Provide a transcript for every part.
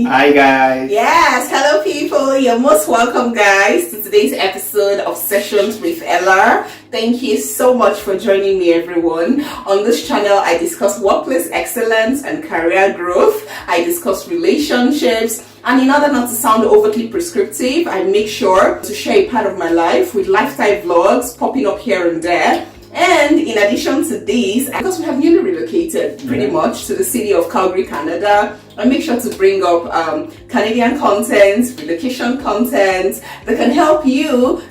Hi guys. Yes, hello people. You're most welcome guys to today's episode of Sessions with Ella. Thank you so much for joining me everyone. On this channel I discuss workplace excellence and career growth. I discuss relationships, and in order not to sound overtly prescriptive, I make sure to share a part of my life with lifestyle vlogs popping up here and there. And in addition to this, because we have newly relocated pretty much to the city of Calgary, Canada, I make sure to bring up Canadian content, relocation content that can help you,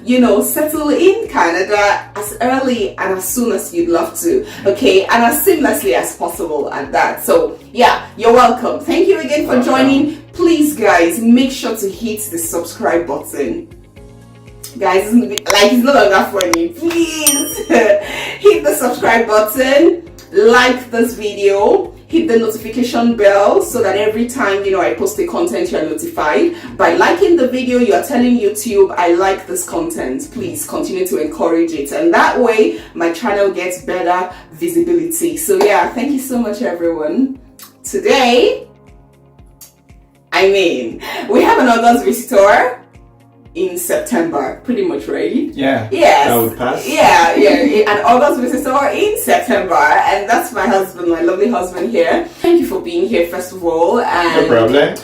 settle in Canada as early and as soon as you'd love to, okay, and as seamlessly as possible at that. So yeah, you're welcome. Thank you again for joining. Please guys, make sure to hit the subscribe button. Guys, it's no longer funny. Please hit the subscribe button, like this video, hit the notification bell so that every time I post the content you are notified. By liking the video, you are telling YouTube I like this content. Please continue to encourage it, and that way my channel gets better visibility. So yeah, thank you so much everyone. Today, we have an August visitor in September, pretty much, right? Yeah. Yes. That would pass. Yeah. An August visitor in September, and that's my husband, my lovely husband here. Thank you for being here, first of all. And no problem.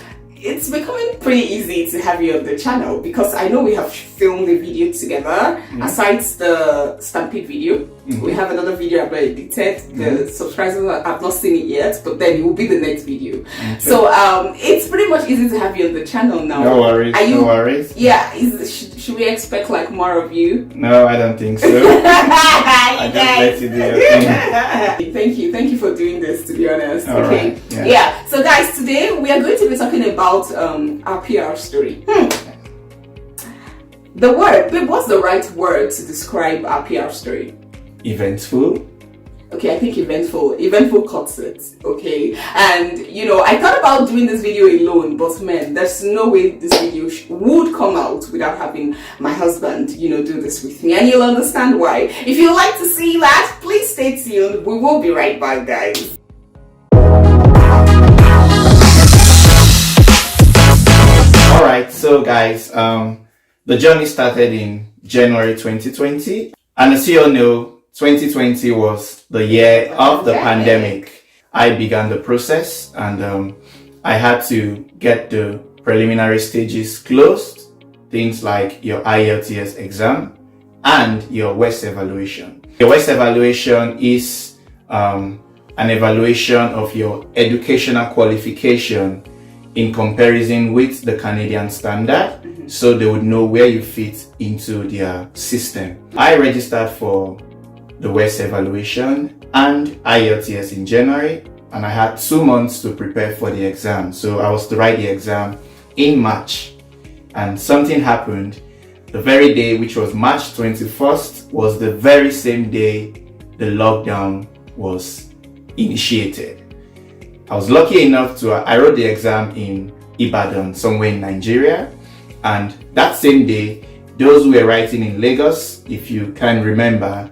It's becoming pretty easy to have you on the channel because I know we have filmed a video together. Aside the Stampede video, we have another video I've edited. The subscribers have not seen it yet, but then it will be the next video. Okay. So it's pretty much easy to have you on the channel now. No worries. No worries. Yeah. Should we expect like more of you? No, I don't think so. I just let you do your thing. Thank you for doing this, to be honest. All okay. Right. Yeah. So guys, today we are going to be talking about our PR story. The word, babe, what's the right word to describe our PR story? Eventful. Okay, I think eventful cuts it, okay? And, I thought about doing this video alone, but man, there's no way this video would come out without having my husband, do this with me. And you'll understand why. If you'd like to see that, please stay tuned. We will be right back, guys. Alright, so guys, the journey started in January 2020. And as you all know, 2020 was the year of the pandemic. I began the process, and I had to get the preliminary stages closed. Things like your IELTS exam and your WES evaluation. Your WES evaluation is an evaluation of your educational qualification in comparison with the Canadian standard, so they would know where you fit into their system. I registered for the WES evaluation and IELTS in January, and I had 2 months to prepare for the exam. So I was to write the exam in March, and something happened. The very day, which was March 21st, was the very same day the lockdown was initiated. I was lucky enough I wrote the exam in Ibadan, somewhere in Nigeria, and that same day, those who were writing in Lagos, if you can remember,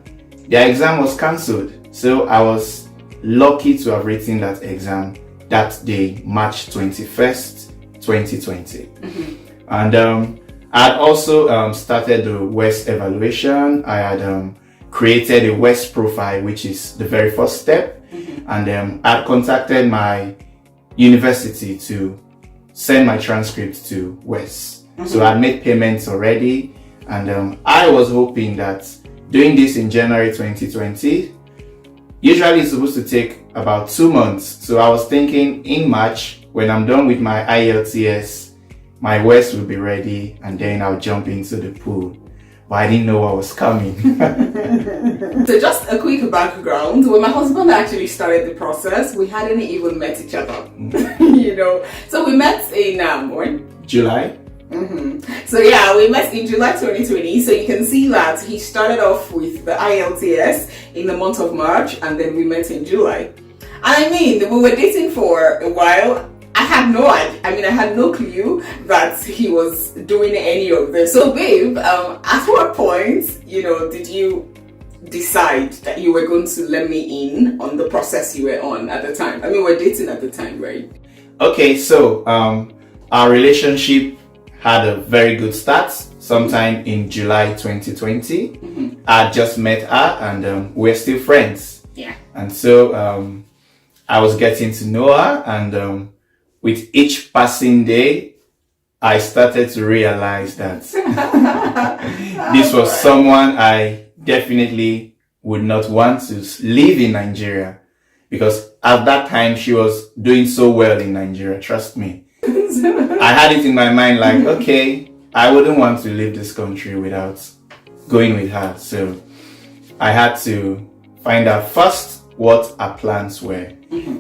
their exam was cancelled. So I was lucky to have written that exam that day, March 21st, 2020. And I had also started the WES evaluation. I had created a WES profile, which is the very first step. And I contacted my university to send my transcript to WES. So I made payments already, and I was hoping that doing this in January 2020, usually it's supposed to take about 2 months. So I was thinking in March, when I'm done with my IELTS, my WES will be ready, and then I'll jump into the pool. But I didn't know what was coming. So just a quick background. When my husband actually started the process, we hadn't even met each other. So we met in when? July. So yeah, we met in July 2020. So you can see that he started off with the IELTS in the month of March, and then we met in July. And we were dating for a while. I had no idea. I had no clue that he was doing any of this. So babe, at what point, did you decide that you were going to let me in on the process you were on at the time? We're dating at the time, right? Okay, so Our relationship had a very good start sometime in July 2020. I just met her and we're still friends. Yeah. And so I was getting to know her, and with each passing day, I started to realize that this was someone I definitely would not want to live in Nigeria, because at that time she was doing so well in Nigeria, trust me. I had it in my mind like, okay, I wouldn't want to leave this country without going with her. So I had to find out first what our plans were.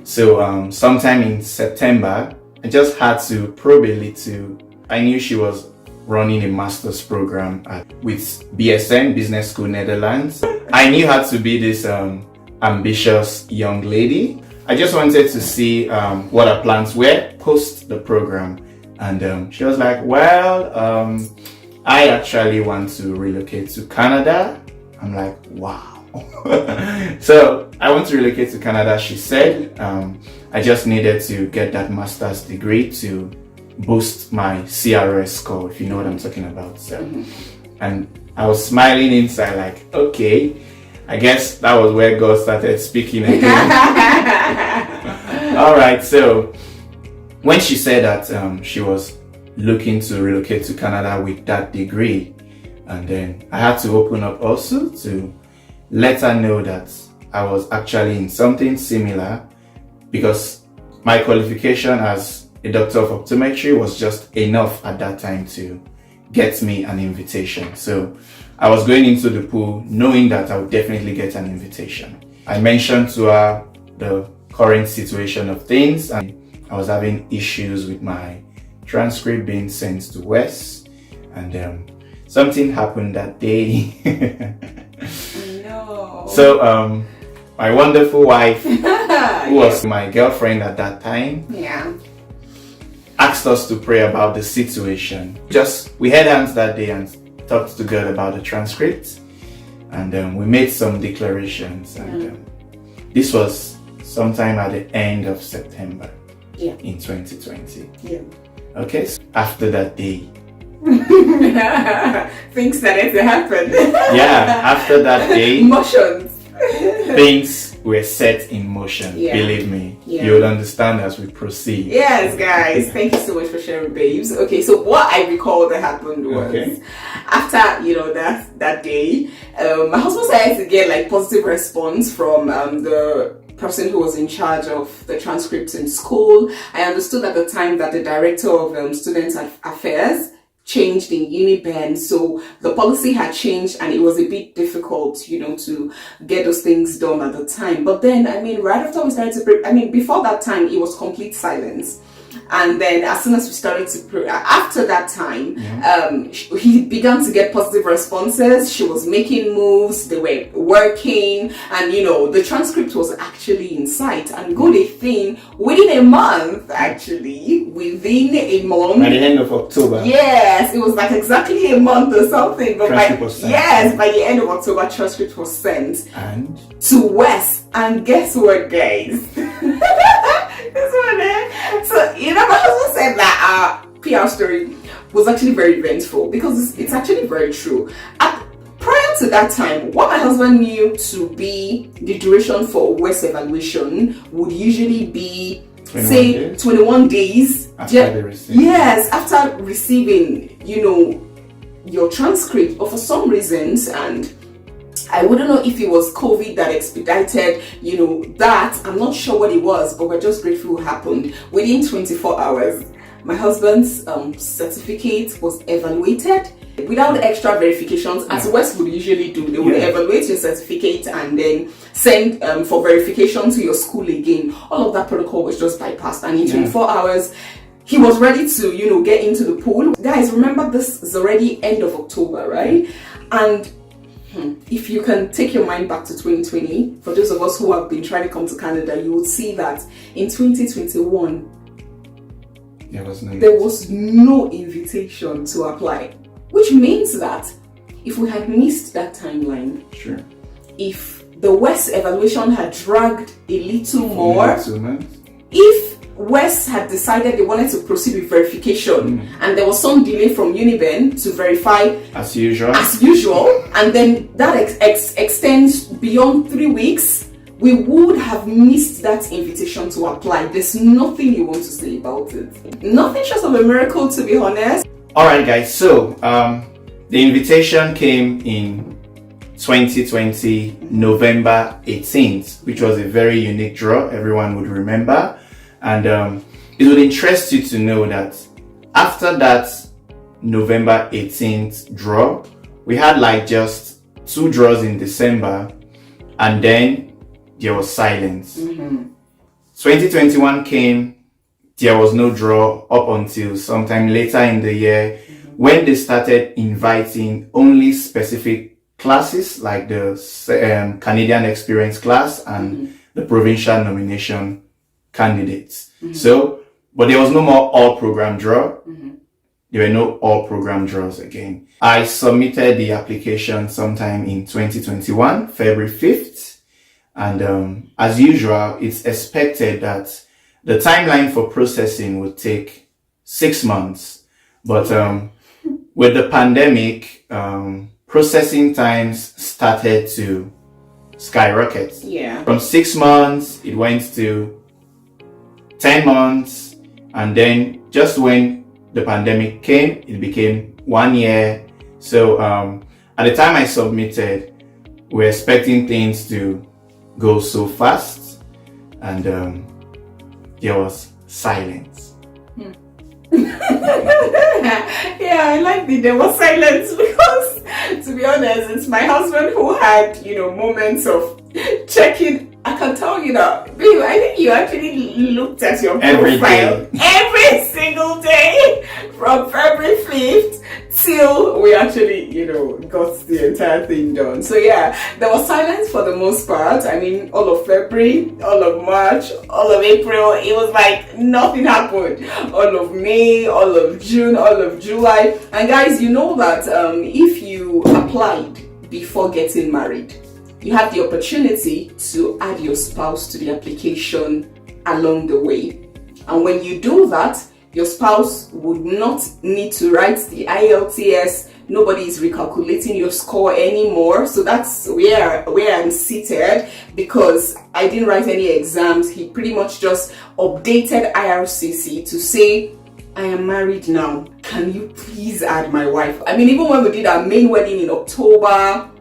So sometime in September, I just had to probe a little. I knew she was running a master's program with BSN, Business School Netherlands. I knew her to be this ambitious young lady. I just wanted to see what her plans were post the program. And she was like, well, I actually want to relocate to Canada. I'm like, wow. So I want to relocate to Canada, she said. I just needed to get that master's degree to boost my CRS score, if you know what I'm talking about. So, and I was smiling inside like, okay, I guess that was where God started speaking again. All right, so when she said that she was looking to relocate to Canada with that degree, and then I had to open up also to let her know that I was actually in something similar, because my qualification as a doctor of optometry was just enough at that time to get me an invitation. So I was going into the pool knowing that I would definitely get an invitation. I mentioned to her the current situation of things, and I was having issues with my transcript being sent to West, and something happened that day. No. So my wonderful wife, who was my girlfriend at that time, asked us to pray about the situation. We had hands that day and talked to God about the transcript, and we made some declarations, and this was sometime at the end of September in 2020. Okay, so after that day, things started to happen. After that day, Emotions. things were set in motion. Believe me, you will understand as we proceed. Yes, guys, thank you so much for sharing, babes. Okay, so what I recall that happened was after that day, my husband started to get like positive response from the person who was in charge of the transcripts in school. I understood at the time that the director of student affairs changed in Uniben, so the policy had changed and it was a bit difficult, to get those things done at the time. But then, right after we started to pray, before that time, it was complete silence. And then as soon as we started to pray, after that time, he began to get positive responses. She was making moves, they were working, and the transcript was actually in sight. And good thing, within a month, by the end of October. Yes, it was like exactly a month or something. But by the end of October, transcript was sent to West. And guess what, guys? This one, so my husband said that our PR story was actually very eventful, because it's actually very true. Prior to that time, what my husband knew to be the duration for West evaluation would usually be 21 days after the receipt. Yes, after receiving your transcript. But for some reasons, and I wouldn't know if it was COVID that expedited, that. I'm not sure what it was, but we're just grateful it happened. Within 24 hours, my husband's certificate was evaluated without extra verifications, as West would usually do. They would evaluate your certificate and then send for verification to your school again. All of that protocol was just bypassed, and in 24 hours, he was ready to, get into the pool. Guys, remember, this is already end of October, right? And if you can take your mind back to 2020, for those of us who have been trying to come to Canada, you would see that in 2021, there was no invitation to apply. Which means that if we had missed that timeline, if the West evaluation had dragged a little more, if West had decided they wanted to proceed with verification, and there was some delay from Uniben to verify as usual. And then that extends beyond 3 weeks. We would have missed that invitation to apply. There's nothing you want to say about it. Nothing short of a miracle, to be honest. All right, guys. So the invitation came in 2020, November 18th, which was a very unique draw. Everyone would remember. And it would interest you to know that after that November 18th draw, we had like just 2 draws in December, and then there was silence. 2021 came, there was no draw up until sometime later in the year when they started inviting only specific classes like the Canadian Experience class and the provincial nomination candidates. So, but there was no more all program draw. There were no all program draws again. I submitted the application sometime in 2021, February 5th. And as usual, it's expected that the timeline for processing would take 6 months. But with the pandemic, processing times started to skyrocket. Yeah. From 6 months, it went to 10 months, and then just when the pandemic came, it became 1 year. So at the time I submitted, we were expecting things to go so fast, and there was silence. Yeah, I like that there was silence because, to be honest, it's my husband who had, moments of checking. I can tell you that, babe, I think you actually looked at your profile every single day from February 5th till we actually, got the entire thing done. So yeah, there was silence for the most part. I mean, all of February, all of March, all of April, it was like nothing happened. All of May, all of June, all of July. And guys, you know that if you applied before getting married, you have the opportunity to add your spouse to the application along the way. And when you do that, your spouse would not need to write the IELTS. Nobody is recalculating your score anymore. So that's where I'm seated, because I didn't write any exams. He pretty much just updated IRCC to say, I am married now. Can you please add my wife? I mean, even when we did our main wedding in October,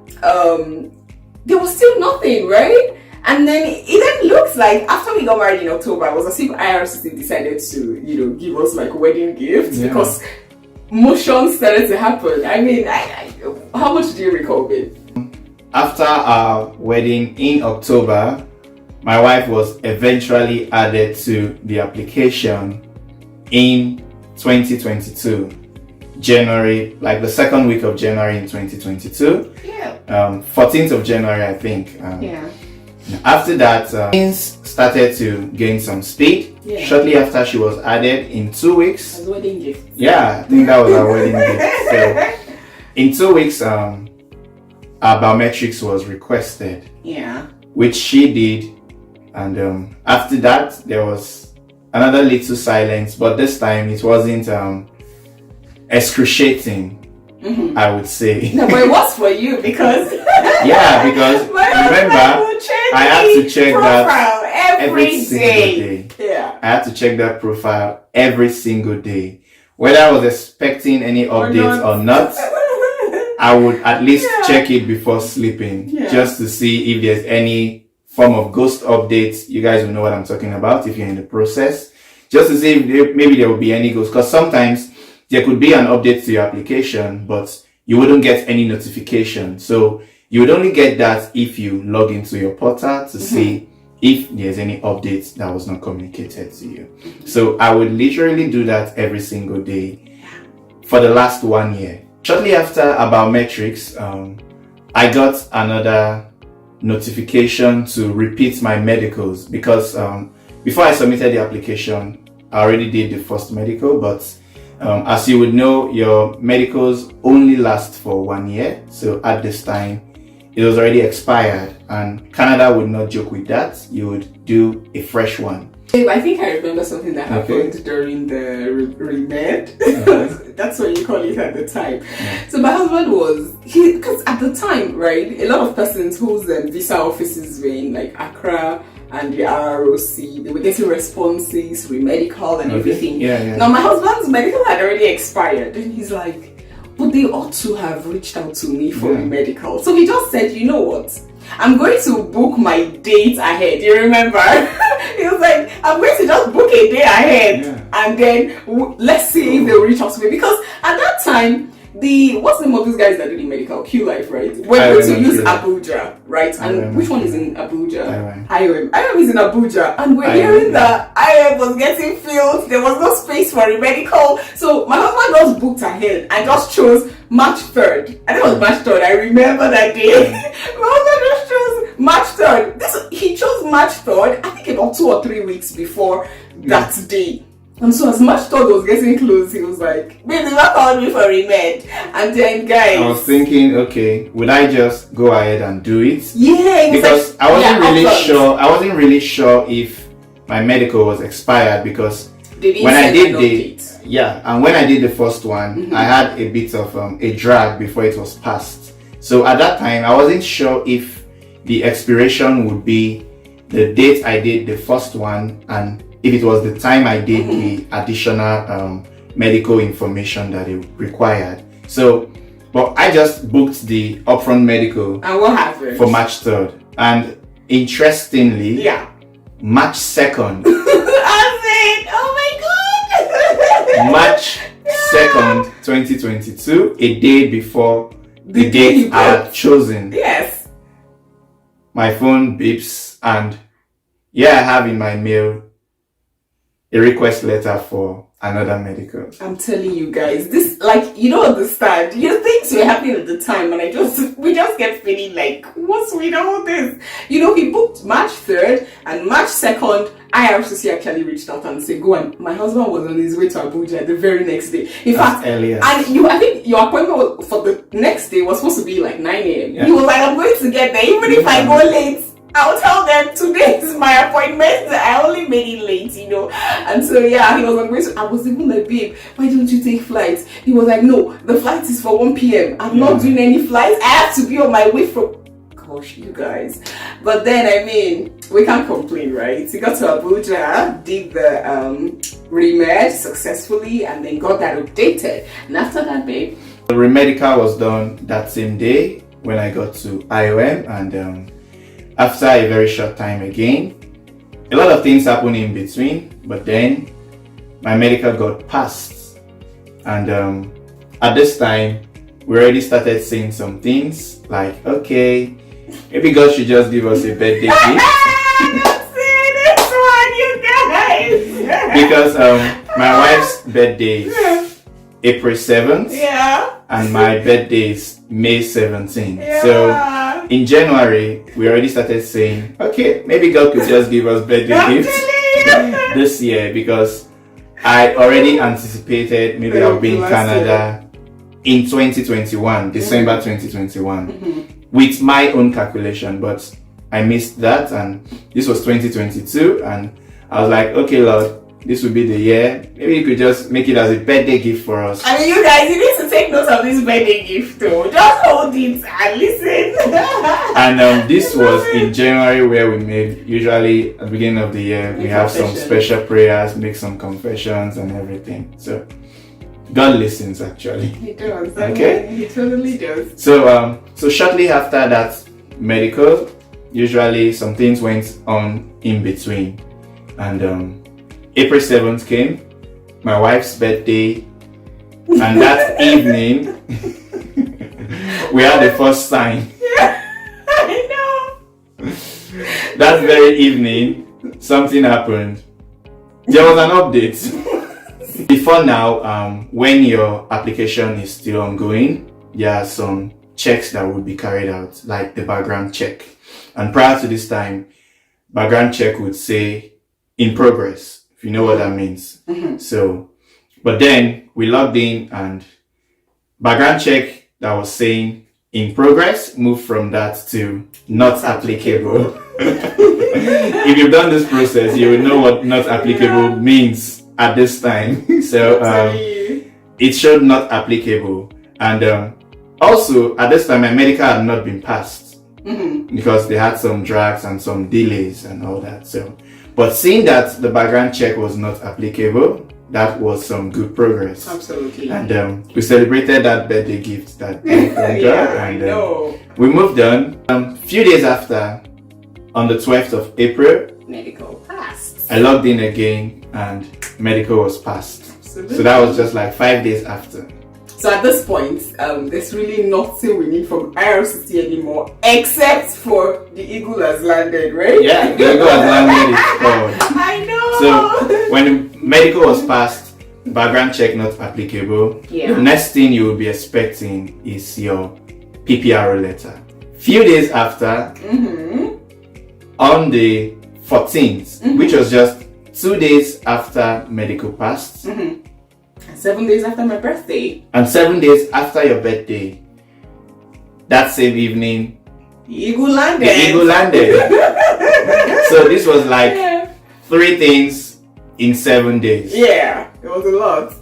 there was still nothing, right? And then it then looks like after we got married in October, it was as if IRCC decided to, give us like wedding gifts, because motion started to happen. I mean, how much do you recall, babe? After our wedding in October, my wife was eventually added to the application in 2022. January, like the second week of January in 2022. Yeah. 14th of January, I think. After that, things started to gain some speed. Yeah. Shortly after she was added, in 2 weeks. As wedding gift. Yeah, I think that was our wedding gift. So, in 2 weeks, our biometrics was requested. Yeah. Which she did, and after that, there was another little silence, but this time it wasn't excruciating, I would say. No, but it was for you because yeah, because remember I had to check that every single day. Yeah, I had to check that profile every single day, whether I was expecting any updates or not. I would at least check it before sleeping, just to see if there's any form of ghost updates. You guys will know what I'm talking about if you're in the process, just to see if maybe there will be any ghosts, because sometimes there could be an update to your application, but you wouldn't get any notification. So you would only get that if you log into your portal to see if there's any updates that was not communicated to you. So I would literally do that every single day for the last 1 year. Shortly after our biometrics, I got another notification to repeat my medicals, because before I submitted the application, I already did the first medical, but as you would know, your medicals only last for 1 year. So at this time, it was already expired, and Canada would not joke with that. You would do a fresh one. I think I remember something that happened during the re-med. That's what you call it at the time. Yeah. So my husband was, because at the time, right, a lot of persons whose visa offices were in like Accra and the RROC, they were getting responses, re-medical and everything. Yeah. Now my husband's medical had already expired and he's like, but they ought to have reached out to me for re-medical. So he just said, you know what? I'm going to book my date ahead. You remember? He was like, I'm going to just book a day ahead and then let's see if they'll reach out to me. Because at that time, what's the name of these guys that do the medical? Q-Life, right? We're going to use Abuja, right? And which one is in Abuja? IOM. IOM is in Abuja. And we're hearing that IOM was getting filled. There was no space for a medical. So my husband just booked ahead and just chose March 3rd. I think it was March 3rd. I remember that day. My husband just chose March 3rd. He chose March 3rd, I think about 2 or 3 weeks before that day. And so as March 3rd was getting close, he was like, babe, they never called me for re-med. And then guys, I was thinking, okay, would I just go ahead and do it? Yeah, because I wasn't really sure if my medical was expired, because when I did when I did the first one, I had a bit of a drag before it was passed. So at that time, I wasn't sure if the expiration would be the date I did the first one, and if it was the time I did the additional medical information that it required. So, but I just booked the upfront medical. And what happened? For March 3rd. And interestingly, March 2nd. Oh my God! March 2nd, 2022, a day before the date I had chosen. Yes. My phone beeps and I have in my mail a request letter for another medical. I'm telling you guys, this, like, you don't understand. Things were happening at the time and we just kept feeling like, what's with all this? You know, he booked March 3rd and March 2nd, IRCC actually reached out and said, go, and my husband was on his way to Abuja the very next day. In fact, earlier. And I think your appointment for the next day was supposed to be like 9 a.m. He was like, I'm going to get there, even if I go late. I'll tell them today is my appointment. I only made it late, you know. And so he was on way to, I was even like, babe, why don't you take flights? He was like, no, the flight is for 1 p.m. I'm not doing any flights. I have to be on my way from, gosh, you guys. But then, I mean, we can't complain, right? He got to Abuja, did the re-med successfully, and then got that updated. And after that, babe, the re-medical was done that same day when I got to IOM, and after a very short time again, a lot of things happened in between, but then my medical got passed. And at this time, we already started saying some things like, okay, maybe God should just give us a birthday gift. Don't say this one, you guys! Because my wife's birthday is April 7th. Yeah. And my birthday is May 17th. Yeah. So in January, we already started saying, okay, maybe God could just give us birthday gifts this year, because I already anticipated maybe I'll be in Canada in 2021, December 2021, with my own calculation, but I missed that, and this was 2022, and I was like, okay, Lord, this would be the year. Maybe you could just make it as a birthday gift for us. I mean, you guys, you need to take note of this birthday gift though. Just hold it and listen. And this was in January, where we made, usually at the beginning of the year, we have some special prayers, make some confessions and everything. So God listens, actually. He does. Okay? He totally does. So so shortly after that medical, usually some things went on in between, and April 7th came, my wife's birthday, and that evening we had the first sign. Yeah, I know. That very evening, something happened. There was an update. Before now, when your application is still ongoing, there are some checks that would be carried out, like the background check. And prior to this time, background check would say in progress, if you know what that means. So, but then we logged in, and background check that was saying in progress moved from that to not applicable. if you've done this process, you will know what not applicable means at this time. So it showed not applicable. And also at this time, my medical had not been passed because they had some drags and some delays and all that. So, but seeing that the background check was not applicable, that was some good progress. Absolutely. And we celebrated that birthday gift that day from God. I And know. we moved on. Few days after, on the 12th of April, medical passed. I logged in again and medical was passed. Absolutely. So that was just like 5 days after. So at this point, there's really nothing we need from IRCT anymore, except for the eagle has landed, right? Yeah, the eagle has landed. It's called. I know. So when medical was passed, background check not applicable. Yeah. The next thing you will be expecting is your PPR letter. Few days after, on the 14th, which was just 2 days after medical passed, 7 days after my birthday, and 7 days after your birthday, that same evening, the eagle landed. the eagle landed. So this was like 3 things in 7 days. Yeah, it was a lot.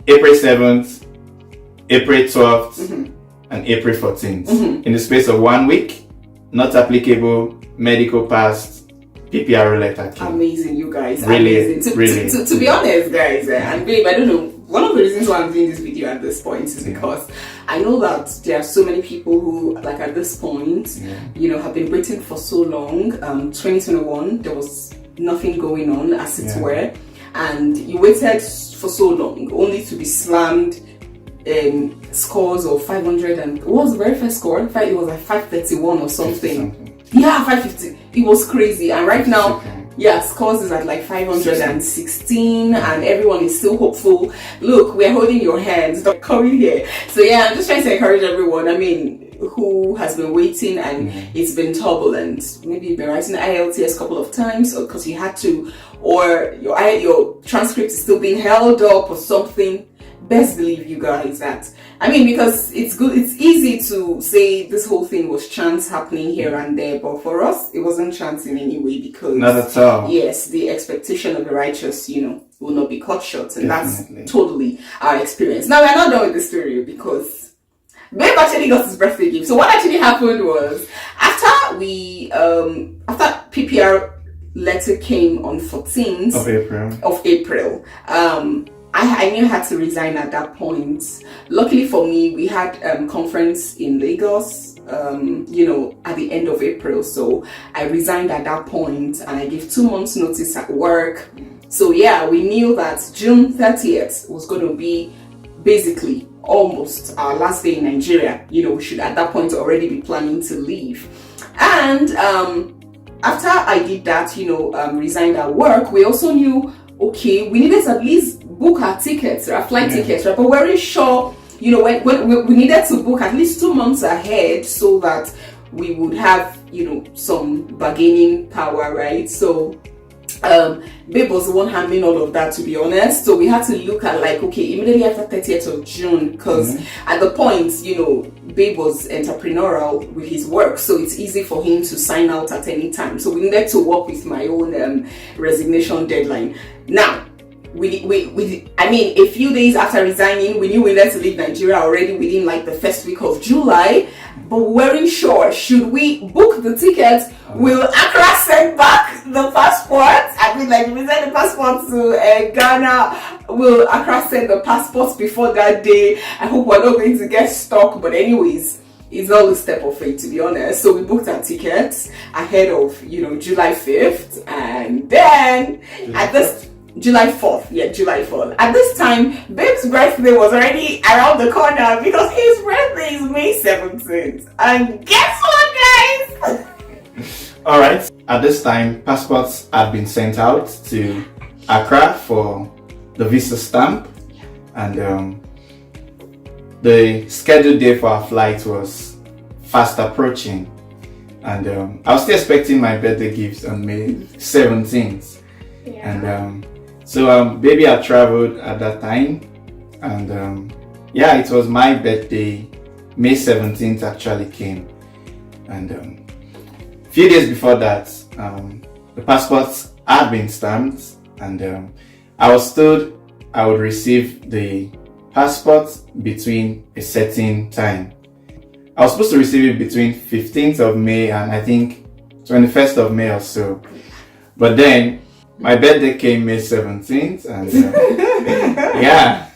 April 7th, April 12th, and April 14th. In the space of 1 week, not applicable, medical passed, PPR letter came. Amazing, you guys. Really, amazing. really. To be honest, guys, and babe, I don't know. One of the reasons why I'm doing this video at this point is because I know that there are so many people who, like at this point, you know, have been waiting for so long. 2021, there was nothing going on, as it were, and you waited for so long only to be slammed scores of 500 and what was the very first score? In fact, it was like 531 or something. Yeah, 550. It was crazy. And right now, scores is at like 516 and everyone is still hopeful. Look, we're holding your hands, not coming here. So yeah, I'm just trying to encourage everyone. I mean, who has been waiting and it's been turbulent. Maybe you've been writing IELTS a couple of times or because you had to, or your transcript is still being held up or something. Best believe, you guys, that I mean, because it's easy to say this whole thing was chance happening here and there, but for us it wasn't chance in any way, because not at all. Yes, the expectation of the righteous, you know, will not be cut short, and that's totally our experience. Now we're not done with the story, because Babe actually got his birthday gift. So what actually happened was, after PPR letter came on 14th of April, I knew I had to resign at that point. Luckily for me, we had conference in Lagos, you know, at the end of April. So I resigned at that point and I gave 2 months notice at work. So yeah, we knew that June 30th was going to be basically almost our last day in Nigeria. You know, we should at that point already be planning to leave. And after I did that, you know, resigned at work, we also knew, okay, we needed to at least book our tickets, our flight tickets, right? But we weren't sure, you know, when we needed to book at least 2 months ahead so that we would have, you know, some bargaining power, right? So Babe was the one handling all of that, to be honest. So we had to look at, like, okay, immediately after 30th of June, because at the point, you know, Babe was entrepreneurial with his work, so it's easy for him to sign out at any time. So we needed to work with my own resignation deadline. Now, I mean, a few days after resigning, we knew we needed to leave Nigeria already within like the first week of July, but we weren't sure, should we book the tickets? Will Accra send back the passport? I mean, like, we send the passport to Ghana. Will Accra send the passports before that day? I hope we're not going to get stuck, but anyways, it's all a step of faith, to be honest. So we booked our tickets ahead of, you know, July 5th, and then at this July 4th, July 4th. At this time, Babe's birthday was already around the corner, because his birthday is May 17th. And guess what, guys? Alright, at this time, passports had been sent out to Accra for the visa stamp, and the scheduled day for our flight was fast approaching, and I was still expecting my birthday gift on May 17th. And so baby had traveled at that time, and it was my birthday. May 17th actually came, and few days before that, the passports had been stamped, and I was told I would receive the passport between a certain time. I was supposed to receive it between 15th of May and I think 21st of May or so. But then my birthday came May 17th, and yeah.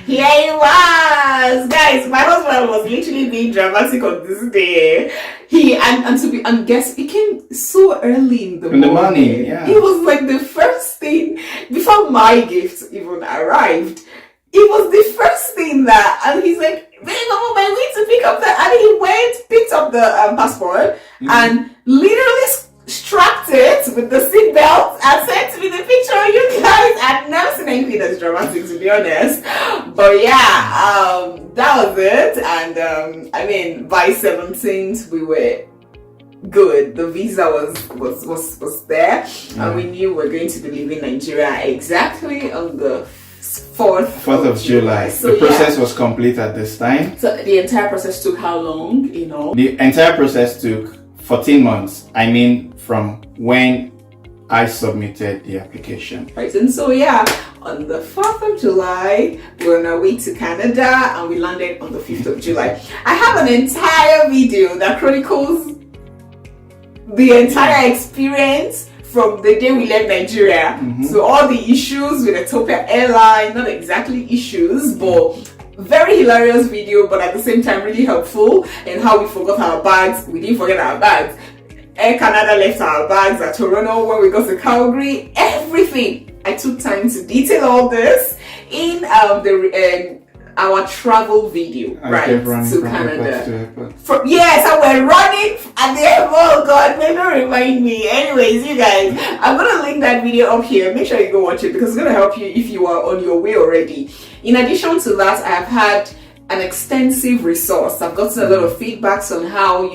Here he was, guys. My husband was literally being dramatic on this day. And guess it came so early in the morning. Yeah. It was like the first thing before my gift even arrived. It was the first thing that, and he's like, "Babe, I'm on my way to pick up the," and he went, picked up the passport, and literally strapped it with the seatbelt and sent me the picture. You guys, I've never seen anything that's dramatic, to be honest. But yeah, that was it. And I mean, by 17th, we were good. The visa was there, and we knew we were going to be leaving Nigeria exactly on the 4th of July. So the process was complete at this time. So the entire process took how long, The entire process took 14 months. I mean, from when I submitted the application. Right, and so yeah, on the 4th of July, we were on our way to Canada, and we landed on the 5th of July. I have an entire video that chronicles the entire experience from the day we left Nigeria. So all the issues with Ethiopia Airline, not exactly issues, but very hilarious video, but at the same time really helpful in how we forgot our bags. We didn't forget our bags. Air Canada left our bags at Toronto when we got to Calgary. Everything. I took time to detail all this in our travel video, to Canada. Yes, and we're running at the airport. Oh God, maybe remind me. Anyways, you guys, I'm gonna link that video up here. Make sure you go watch it because it's gonna help you if you are on your way already. In addition to that, I have had an extensive resource. I've gotten a lot of feedbacks on how,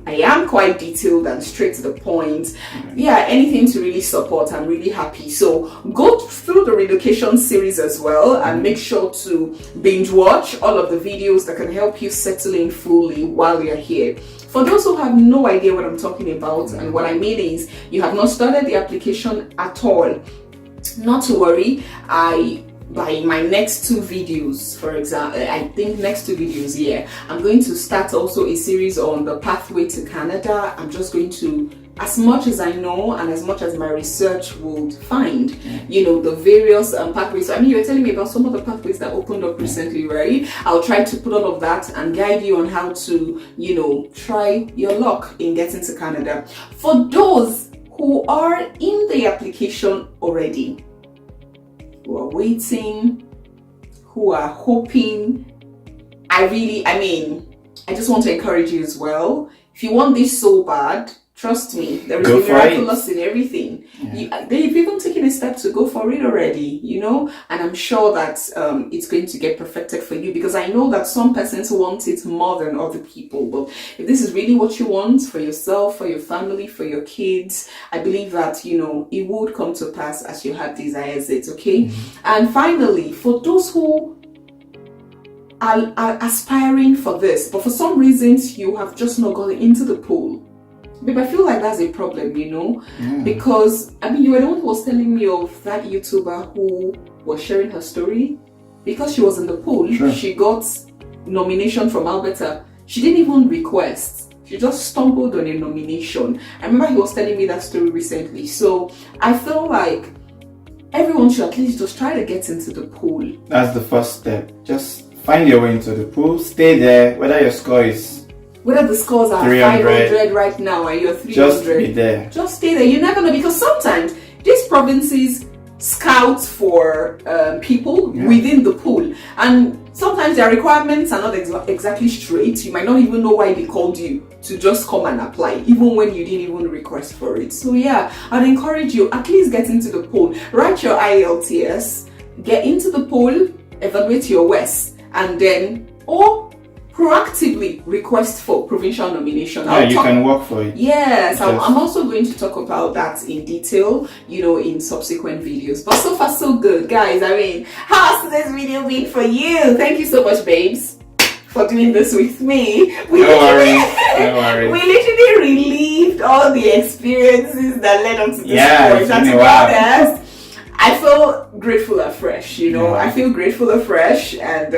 I am quite detailed and straight to the point. Yeah, anything to really support. I'm really happy. So go through the relocation series as well, and make sure to binge watch all of the videos that can help you settle in fully while you're here. For those who have no idea what I'm talking about, and what I mean is you have not started the application at all, not to worry. By my next 2 videos, for example, I think next 2 videos, I'm going to start also a series on the pathway to Canada. I'm just going to, as much as I know and as much as my research would find, the various pathways. So, I mean, you were telling me about some of the pathways that opened up recently, right? I'll try to put all of that and guide you on how to, try your luck in getting to Canada. For those who are in the application already, who are waiting, who are hoping, I just want to encourage you as well. If you want this so bad, trust me, there is a miraculous in everything. They've even taken a step to go for it already, and I'm sure that it's going to get perfected for you, because I know that some persons want it more than other people. But if this is really what you want for yourself, for your family, for your kids, I believe that, it would come to pass as you have desires it, okay? And finally, for those who are aspiring for this, but for some reasons you have just not gotten into the pool, babe, I feel like that's a problem, because you were the one who was telling me of that YouTuber who was sharing her story. Because she was in the pool, she got nomination from Alberta. She didn't even request. She just stumbled on a nomination. I remember he was telling me that story recently. So I feel like everyone should at least just try to get into the pool. That's the first step. Just find your way into the pool. Stay there, whether your score is whether the scores are 500 right now and you're 300. Just be there. Just stay there. You never know, because sometimes these provinces scout for people within the pool, and sometimes their requirements are not exactly straight. You might not even know why they called you to just come and apply, even when you didn't even request for it. So yeah, I'd encourage you, at least get into the pool. Write your IELTS, get into the pool, evaluate your WES, and then proactively request for provincial nomination. You can work for it. Yes, I'm also going to talk about that in detail, in subsequent videos. But so far, so good, guys. How's today's video been for you? Thank you so much, babes, for doing this with me. We No worries. No worries. we literally relived all the experiences that led up to this Yeah, point. it's And been to a be while. honest, I feel grateful afresh, you know. Yeah. I feel grateful afresh, and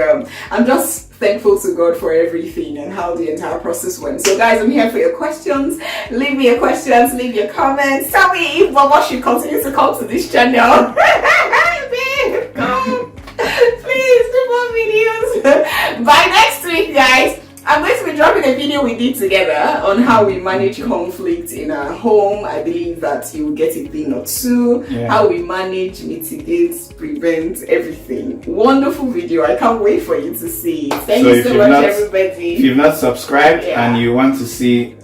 I'm just thankful to God for everything and how the entire process went. So guys, I'm here for your questions. Leave me your questions, leave your comments. Tell me if Baba should continue to come to this channel. Babe, come. Please do more videos. By next week, guys, I'm going to be dropping a video we did together on how we manage conflict in our home. I believe that you will get a thing or two. Yeah. How we manage, mitigate, prevent, everything. Wonderful video. I can't wait for you to see it. Thank you so much, everybody. If you've not subscribed Yeah. and you want to see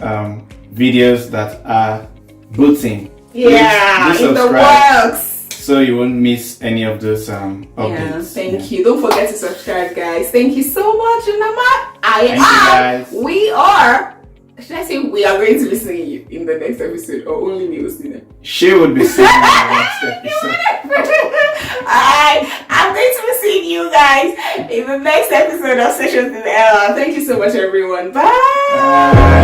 videos that are booting, Yeah, please do in the subscribe works. so you won't miss any of those Yeah, updates. thank you. Don't forget to subscribe, guys. Thank you so much, Unama. Thank you, guys. We are. Should I say we are going to be seeing you in the next episode, or only me will see them? She would be seeing you in the next episode. I'm going to be seeing you guys in the next episode of Sessions with Ella. Thank you so much, everyone. Bye.